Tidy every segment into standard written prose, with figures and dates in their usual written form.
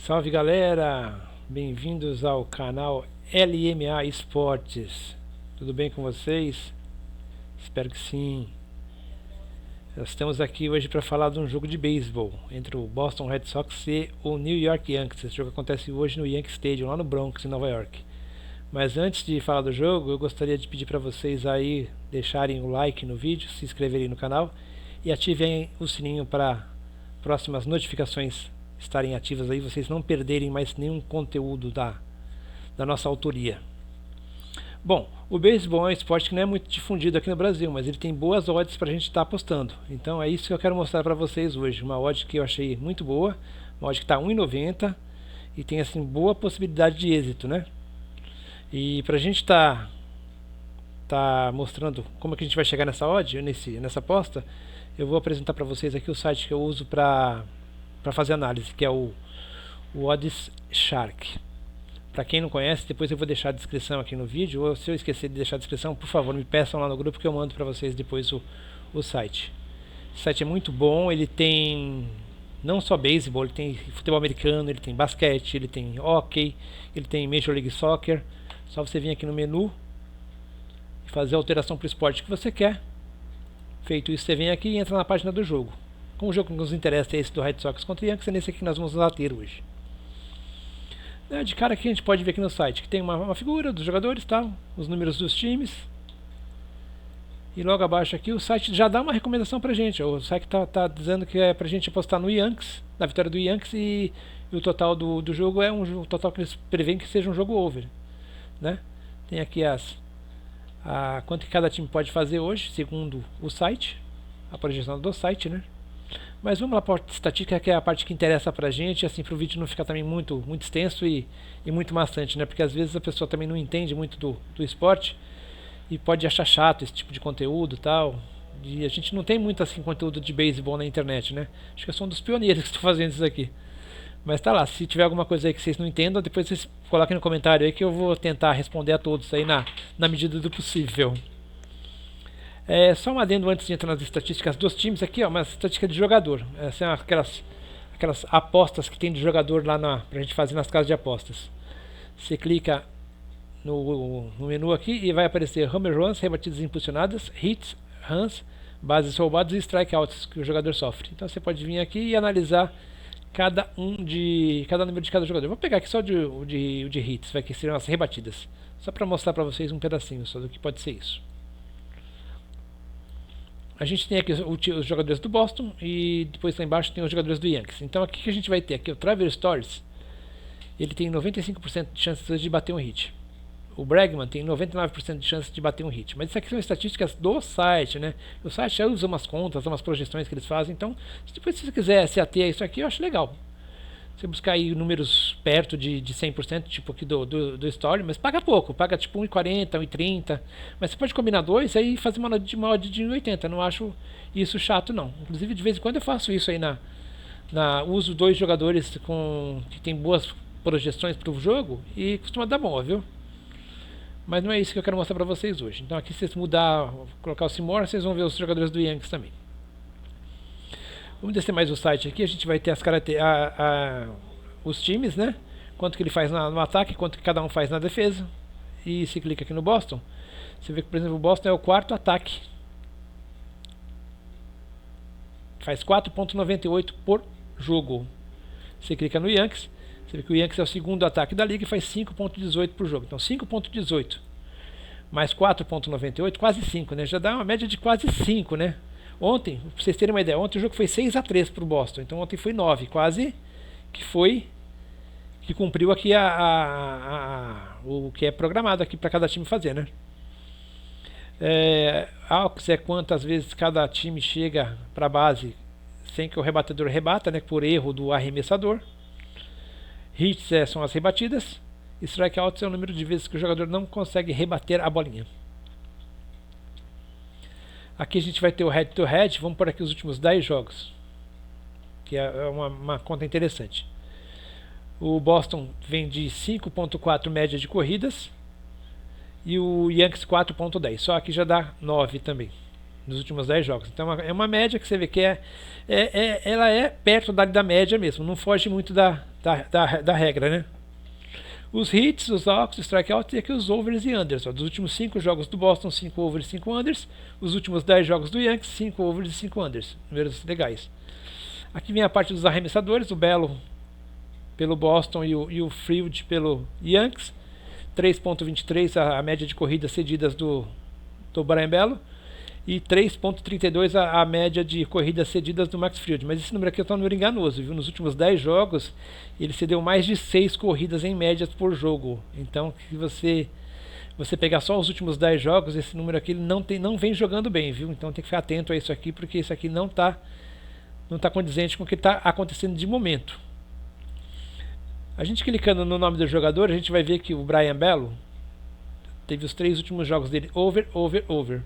Salve galera, bem-vindos ao canal LMA Esportes. Tudo bem com vocês? Espero que sim. Nós estamos aqui hoje para falar de um jogo de beisebol entre o Boston Red Sox e o New York Yankees. Esse jogo acontece hoje no Yankee Stadium, lá no Bronx, em Nova York. Mas antes de falar do jogo, eu gostaria de pedir para vocês aí deixarem o like no vídeo, se inscreverem no canal e ativem o sininho para próximas notificações estarem ativas aí, vocês não perderem mais nenhum conteúdo da nossa autoria. Bom, o beisebol é um esporte que não é muito difundido aqui no Brasil, mas ele tem boas odds para a gente estar apostando. Então é isso que eu quero mostrar para vocês hoje. Uma odd que eu achei muito boa, uma odd que está 1,90 e tem assim boa possibilidade de êxito, né? E para a gente tá mostrando como é que a gente vai chegar nessa odd, nessa aposta, eu vou apresentar para vocês aqui o site que eu uso para fazer análise, que é o Odds Shark. Para quem não conhece, depois eu vou deixar a descrição aqui no vídeo, ou se eu esquecer de deixar a descrição, por favor, me peçam lá no grupo que eu mando para vocês depois o site. Esse site é muito bom, ele tem não só beisebol, ele tem futebol americano, ele tem basquete, ele tem hockey, ele tem Major League Soccer. Só você vir aqui no menu e fazer a alteração para o esporte que você quer. Feito isso, você vem aqui e entra na página do jogo. Como o jogo que nos interessa é esse do Red Sox contra o Yankees, é nesse aqui que nós vamos bater hoje. De cara aqui a gente pode ver aqui no site que tem uma figura dos jogadores, tá? Os números dos times. E logo abaixo aqui o site já dá uma recomendação pra gente. O site tá dizendo que é pra gente apostar no Yankees, na vitória do Yankees, e o total do jogo é um total que eles preveem que seja um jogo over, né? Tem aqui quanto que cada time pode fazer hoje, segundo o site, a projeção do site, né? Mas vamos lá para a estatística, que é a parte que interessa pra gente, assim, para o vídeo não ficar também muito extenso e muito maçante, né? Porque às vezes a pessoa também não entende muito do esporte e pode achar chato esse tipo de conteúdo e tal. E a gente não tem muito assim conteúdo de beisebol na internet, né? Acho que eu sou um dos pioneiros que estou fazendo isso aqui. Mas tá lá, se tiver alguma coisa aí que vocês não entendam, depois vocês coloquem no comentário aí que eu vou tentar responder a todos aí na medida do possível. Só um adendo antes de entrar nas estatísticas dos times aqui, ó, uma estatística de jogador. São aquelas apostas que tem de jogador lá pra gente fazer nas casas de apostas. Você clica no menu aqui e vai aparecer home runs, rebatidas impulsionadas, hits, runs, bases roubadas e strikeouts que o jogador sofre. Então você pode vir aqui e analisar cada número de cada jogador. Vou pegar aqui só de hits, vai que seriam as rebatidas. Só para mostrar para vocês um pedacinho só do que pode ser isso. A gente tem aqui os jogadores do Boston e depois lá embaixo tem os jogadores do Yankees. Então aqui que a gente vai ter aqui o Trevor Stories, ele tem 95% de chances de bater um hit. O Bregman tem 99% de chances de bater um hit. Mas isso aqui são estatísticas do site, né? O site usa umas contas, umas projeções que eles fazem. Então, depois se você quiser se ater a isso aqui, eu acho legal. Você buscar aí números perto de 100%, tipo aqui do Story, mas paga pouco, paga tipo 1,40, 1,30. Mas você pode combinar dois aí e fazer uma odd de 1,80. Não acho isso chato, não. Inclusive, de vez em quando eu faço isso aí uso dois jogadores que tem boas projeções para o jogo e costuma dar bom, viu? Mas não é isso que eu quero mostrar para vocês hoje. Então aqui, se vocês colocar o Seymour, vocês vão ver os jogadores do Yankees também. Vamos descer mais o site aqui, a gente vai ter os times, né? Quanto que ele faz no ataque, quanto que cada um faz na defesa. E se clica aqui no Boston, você vê que, por exemplo, o Boston é o quarto ataque. Faz 4,98 por jogo. Você clica no Yankees, você vê que o Yankees é o segundo ataque da liga e faz 5,18 por jogo. Então 5,18 mais 4,98, quase 5, né? Já dá uma média de quase 5, né? Ontem, pra vocês terem uma ideia, ontem o jogo foi 6-3 pro Boston, então ontem foi 9, quase que cumpriu aqui o que é programado aqui para cada time fazer, né? Alks é quantas vezes cada time chega para a base sem que o rebatedor rebata, né, por erro do arremessador. Hits são as rebatidas, strikeouts é o número de vezes que o jogador não consegue rebater a bolinha. Aqui a gente vai ter o head to head, vamos por aqui os últimos 10 jogos, que é uma conta interessante. O Boston vem de 5,4 média de corridas e o Yankees 4,10, só aqui já dá 9 também. nos últimos 10 jogos. Então é uma média que você vê que ela é perto da média mesmo, não foge muito da regra, né? Os hits, os walks, os strikeouts e aqui os overs e unders. Ó. Dos últimos 5 jogos do Boston, 5 overs e 5 unders. Os últimos 10 jogos do Yankees, 5 overs e 5 unders. Números legais. Aqui vem a parte dos arremessadores, o Belo pelo Boston e o Field pelo Yankees. 3.23 a média de corridas cedidas do Brayan Bello. E 3.32 a média de corridas cedidas do Max Fried. Mas esse número aqui é um número enganoso, viu? Nos últimos 10 jogos, ele cedeu mais de 6 corridas em média por jogo. Então, se você pegar só os últimos 10 jogos, esse número aqui ele não vem jogando bem, viu? Então tem que ficar atento a isso aqui, porque isso aqui não está condizente com o que está acontecendo de momento. A gente clicando no nome do jogador, a gente vai ver que o Brayan Bello teve os 3 últimos jogos dele over, over, over.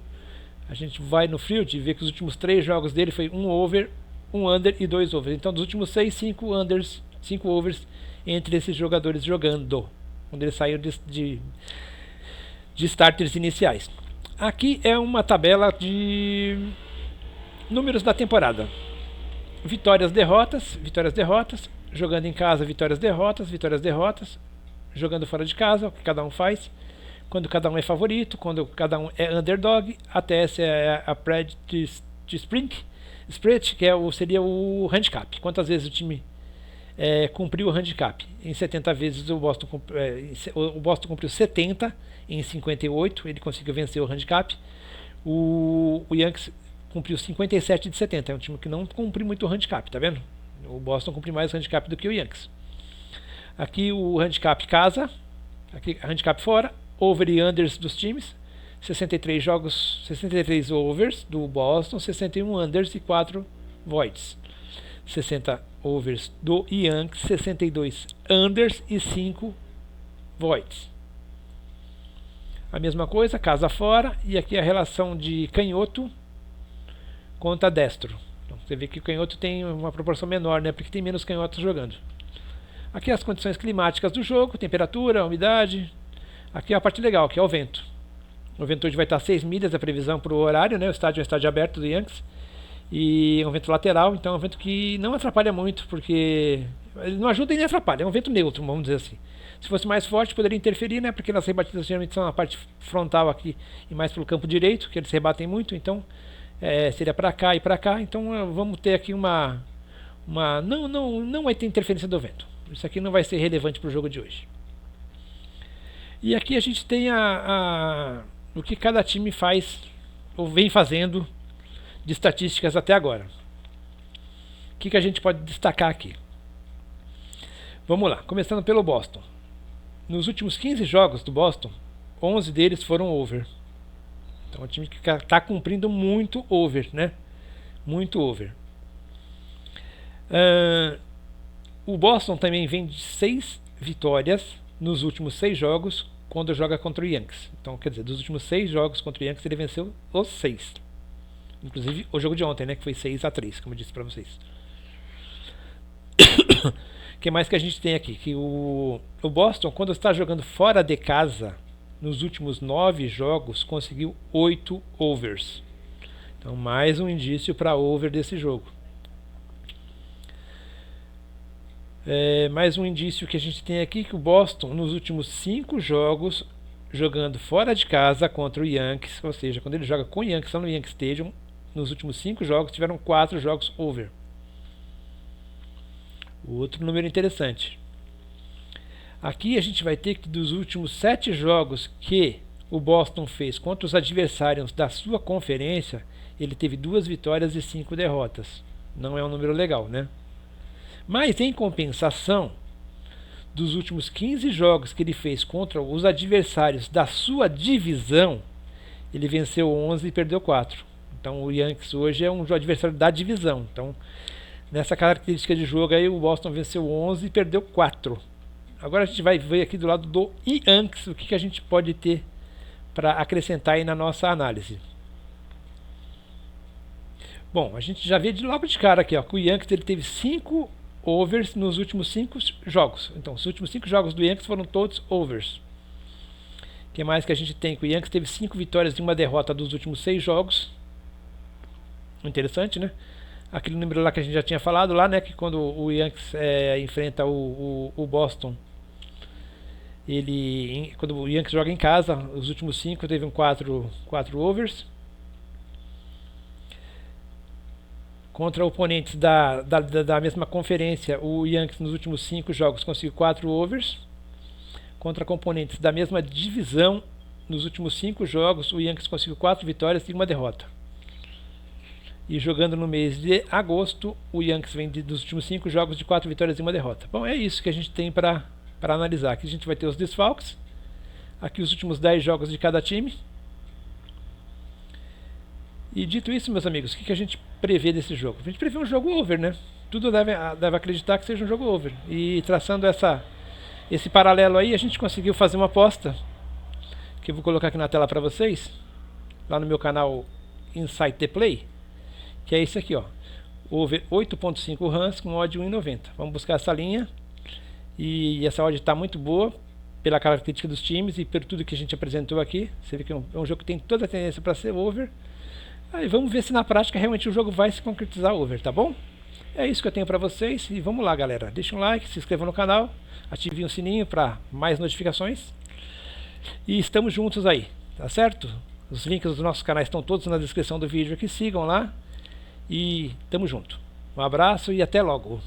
A gente vai no Field e vê que os últimos 3 jogos dele foi 1 over, 1 under e 2 overs. Então, dos últimos 6, 5 unders, 5 overs entre esses jogadores jogando, quando eles saíram de starters iniciais. Aqui é uma tabela de números da temporada. Vitórias, derrotas, jogando em casa, vitórias, derrotas, jogando fora de casa, o que cada um faz. Quando cada um é favorito, quando cada um é underdog, até essa é a practice spread, que seria o handicap. Quantas vezes o time cumpriu o handicap? Em 70 vezes o Boston cumpriu 70, em 58 ele conseguiu vencer o handicap. O Yankees cumpriu 57 de 70, é um time que não cumpriu muito o handicap, tá vendo? O Boston cumpriu mais o handicap do que o Yankees. Aqui o handicap casa, aqui handicap fora. Over e unders dos times, 63 jogos, 63 overs do Boston, 61 unders e 4 voids. 60 overs do Yankees, 62 unders e 5 voids. A mesma coisa, casa fora, e aqui a relação de canhoto contra destro. Então, você vê que o canhoto tem uma proporção menor, né, porque tem menos canhotos jogando. Aqui as condições climáticas do jogo, temperatura, umidade. Aqui é a parte legal, que é o vento. O vento hoje vai estar 6 milhas, a previsão para o horário, né? O estádio é um estádio aberto do Yankees. E é um vento lateral, então é um vento que não atrapalha muito, porque ele não ajuda e nem atrapalha, é um vento neutro, vamos dizer assim. Se fosse mais forte, poderia interferir, né? Porque nas rebatidas geralmente são na parte frontal aqui e mais pelo campo direito, que eles rebatem muito, então seria para cá e para cá. Então vamos ter aqui não vai ter interferência do vento. Isso aqui não vai ser relevante para o jogo de hoje. E aqui a gente tem o que cada time faz ou vem fazendo de estatísticas até agora. O que a gente pode destacar aqui? Vamos lá, começando pelo Boston. Nos últimos 15 jogos do Boston, 11 deles foram over. Então é um time que está cumprindo muito over, né? Muito over. O Boston também vem de 6 vitórias nos últimos 6 jogos quando joga contra o Yankees. Então, quer dizer, dos últimos 6 jogos contra o Yankees, ele venceu os 6. Inclusive o jogo de ontem, né, que foi 6-3, como eu disse para vocês. O que mais que a gente tem aqui? Que o Boston, quando está jogando fora de casa, nos últimos 9 jogos, conseguiu 8 overs. Então, mais um indício para over desse jogo. Mais um indício que a gente tem aqui, que o Boston nos últimos 5 jogos jogando fora de casa contra o Yankees, ou seja, quando ele joga com o Yankees lá no Yankee Stadium, nos últimos 5 jogos tiveram 4 jogos over. Outro número interessante. Aqui a gente vai ter que dos últimos 7 jogos que o Boston fez contra os adversários da sua conferência, ele teve 2 vitórias e 5 derrotas. Não é um número legal, né? Mas em compensação, dos últimos 15 jogos que ele fez contra os adversários da sua divisão, ele venceu 11 e perdeu 4. Então o Yankees hoje é um adversário da divisão. Então, nessa característica de jogo aí, o Boston venceu 11 e perdeu 4. Agora a gente vai ver aqui do lado do Yankees o que a gente pode ter para acrescentar aí na nossa análise. Bom, a gente já vê logo de cara aqui, ó, que o Yankees ele teve 5 overs nos últimos 5 jogos. Então, os últimos 5 jogos do Yankees foram todos overs. O que mais que a gente tem? Que o Yankees teve 5 vitórias e 1 derrota dos últimos 6 jogos. interessante, né? Aquele número lá que a gente já tinha falado lá, né? Que quando o Yankees enfrenta o Boston, quando o Yankees joga em casa, os últimos 5 teve 4 overs. Contra oponentes da mesma conferência, o Yankees nos últimos 5 jogos conseguiu 4 overs. Contra componentes da mesma divisão, nos últimos 5 jogos, o Yankees conseguiu 4 vitórias e 1 derrota. E jogando no mês de agosto, o Yankees vem dos últimos 5 jogos de 4 vitórias e 1 derrota. Bom, é isso que a gente tem para analisar. Aqui a gente vai ter os desfalques. Aqui os últimos 10 jogos de cada time. E dito isso, meus amigos, o que a gente prevê desse jogo? A gente prevê um jogo over, né? Tudo deve acreditar que seja um jogo over. E traçando esse paralelo aí, a gente conseguiu fazer uma aposta, que eu vou colocar aqui na tela para vocês, lá no meu canal Insight The Play, que é esse aqui, ó. Over 8.5 runs com odd 1,90. Vamos buscar essa linha. E essa odd está muito boa, pela característica dos times e por tudo que a gente apresentou aqui. Você vê que é um jogo que tem toda a tendência para ser over. Aí vamos ver se na prática realmente o jogo vai se concretizar over, tá bom? É isso que eu tenho para vocês e vamos lá, galera. Deixa um like, se inscreva no canal, ative o sininho para mais notificações. E estamos juntos aí, tá certo? Os links dos nossos canais estão todos na descrição do vídeo aqui, sigam lá e tamo junto. Um abraço e até logo.